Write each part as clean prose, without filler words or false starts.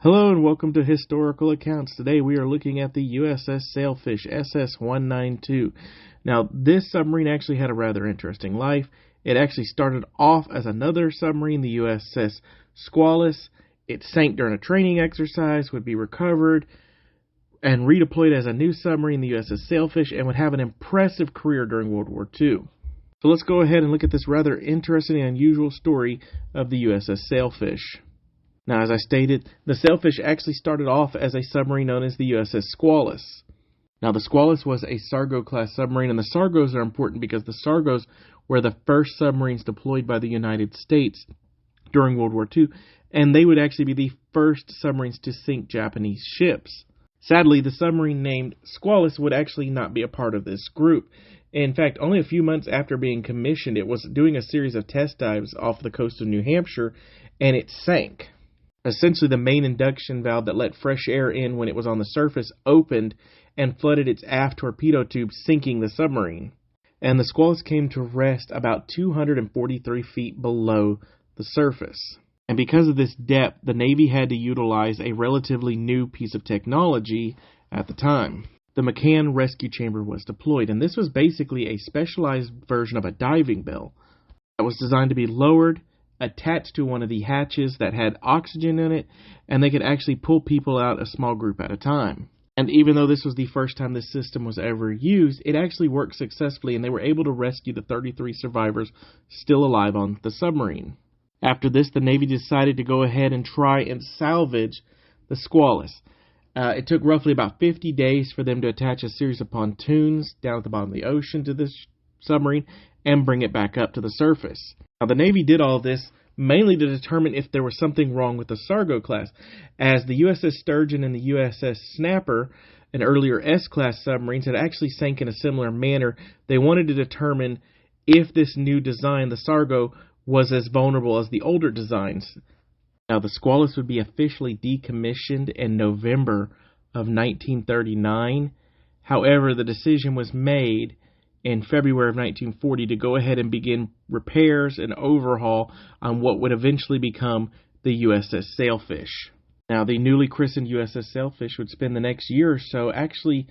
Hello and welcome to Historical Accounts. Today we are looking at the USS Sailfish, SS-192. Now, this submarine actually had a rather interesting life. It actually started off as another submarine, the USS Squalus. It sank during a training exercise, would be recovered, and redeployed as a new submarine, the USS Sailfish, and would have an impressive career during World War II. So let's go ahead and look at this rather interesting and unusual story of the USS Sailfish. Now, as I stated, the Sailfish actually started off as a submarine known as the USS Squalus. Now, the Squalus was a Sargo-class submarine, and the Sargos are important because the Sargos were the first submarines deployed by the United States during World War II, and they would actually be the first submarines to sink Japanese ships. Sadly, the submarine named Squalus would actually not be a part of this group. In fact, only a few months after being commissioned, it was doing a series of test dives off the coast of New Hampshire, and it sank. Essentially, the main induction valve that let fresh air in when it was on the surface opened and flooded its aft torpedo tube, sinking the submarine. And the Squalus came to rest about 243 feet below the surface. And because of this depth, the Navy had to utilize a relatively new piece of technology at the time. The McCann rescue chamber was deployed, and this was basically a specialized version of a diving bell that was designed to be lowered, attached to one of the hatches that had oxygen in it, and they could actually pull people out a small group at a time. And even though this was the first time this system was ever used, it actually worked successfully, and they were able to rescue the 33 survivors still alive on the submarine. After this, the Navy decided to go ahead and try and salvage the Squalus. It took roughly about 50 days for them to attach a series of pontoons down at the bottom of the ocean to this submarine and bring it back up to the surface. Now, the Navy did all this mainly to determine if there was something wrong with the Sargo class, as the USS Sturgeon and the USS Snapper, an earlier S-class submarines, had actually sank in a similar manner. They wanted to determine if this new design, the Sargo, was as vulnerable as the older designs. Now, the Squalus would be officially decommissioned in November of 1939. However, the decision was made in February of 1940 to go ahead and begin repairs and overhaul on what would eventually become the USS Sailfish. Now, the newly christened USS Sailfish would spend the next year or so actually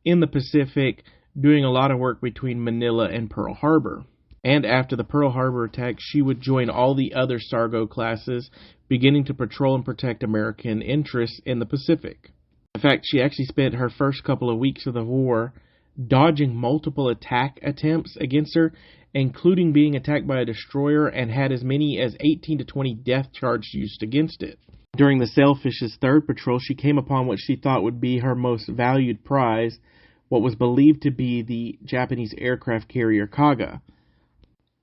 in the Pacific doing a lot of work between Manila and Pearl Harbor. And after the Pearl Harbor attack, she would join all the other Sargo classes, beginning to patrol and protect American interests in the Pacific. In fact, she actually spent her first couple of weeks of the war dodging multiple attack attempts against her, including being attacked by a destroyer, and had as many as 18 to 20 death charges used against it. During the Sailfish's third patrol, she came upon what she thought would be her most valued prize, what was believed to be the Japanese aircraft carrier Kaga.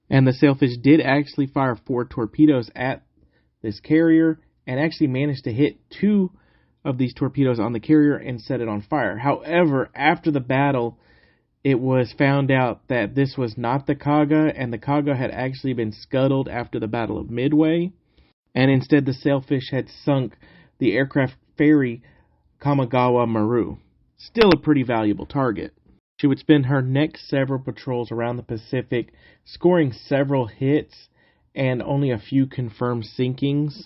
And the Sailfish did actually fire 4 torpedoes at this carrier, and actually managed to hit 2 of these torpedoes on the carrier and set it on fire. However, after the battle, it was found out that this was not the Kaga, and the Kaga had actually been scuttled after the Battle of Midway, and instead the Sailfish had sunk the aircraft ferry Kamigawa Maru. Still a pretty valuable target. She would spend her next several patrols around the Pacific, scoring several hits and only a few confirmed sinkings.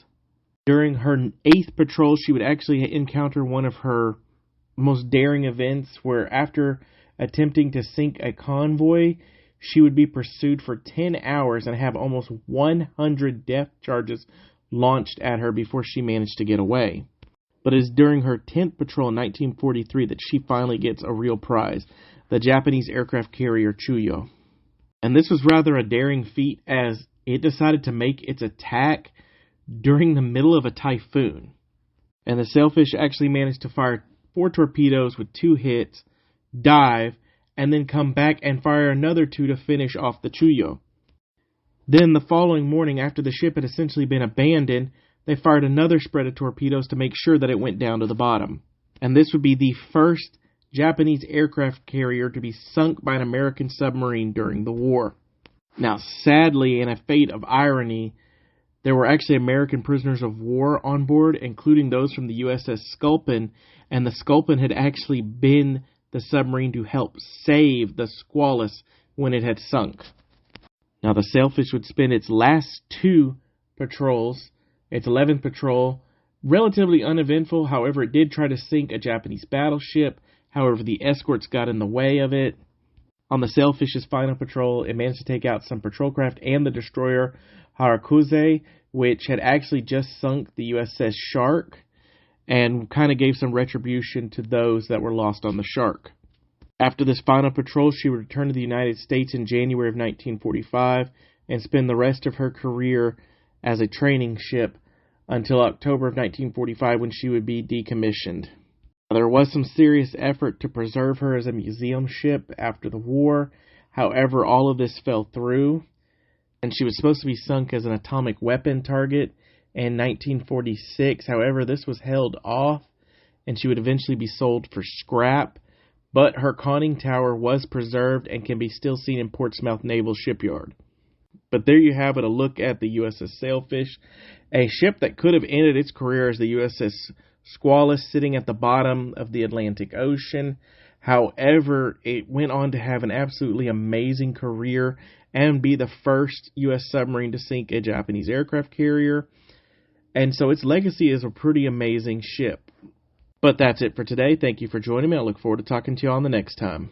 During her 8th patrol, she would actually encounter one of her most daring events, where after attempting to sink a convoy, she would be pursued for 10 hours and have almost 100 death charges launched at her before she managed to get away. But it is during her 10th patrol in 1943 that she finally gets a real prize, the Japanese aircraft carrier Chuyo. And this was rather a daring feat, as it decided to make its attack during the middle of a typhoon. And the Sailfish actually managed to fire 4 torpedoes with 2 hits, dive, and then come back and fire another 2 to finish off the Chuyo. Then the following morning, after the ship had essentially been abandoned, they fired another spread of torpedoes to make sure that it went down to the bottom. And this would be the first Japanese aircraft carrier to be sunk by an American submarine during the war. Now, sadly, in a fate of irony, there were actually American prisoners of war on board, including those from the USS Sculpin, and the Sculpin had actually been the submarine to help save the Squalus when it had sunk. Now, the Sailfish would spend its last 2 patrols, its 11th patrol, Relatively uneventful, however, it did try to sink a Japanese battleship. However, the escorts got in the way of it. On the Sailfish's final patrol, it managed to take out some patrol craft and the destroyer Harakuze, which had actually just sunk the USS Shark, and kind of gave some retribution to those that were lost on the Shark. After this final patrol, she would return to the United States in January of 1945 and spend the rest of her career as a training ship until October of 1945 when she would be decommissioned. There was some serious effort to preserve her as a museum ship after the war. However, all of this fell through, and she was supposed to be sunk as an atomic weapon target in 1946. However, this was held off, and she would eventually be sold for scrap, but her conning tower was preserved and can be still seen in Portsmouth Naval Shipyard. But there you have it, a look at the USS Sailfish, a ship that could have ended its career as the USS Squalus, sitting at the bottom of the Atlantic Ocean. However, it went on to have an absolutely amazing career and be the first U.S. submarine to sink a Japanese aircraft carrier. And so its legacy is a pretty amazing ship. But that's it for today. Thank you for joining me. I look forward to talking to you on the next time.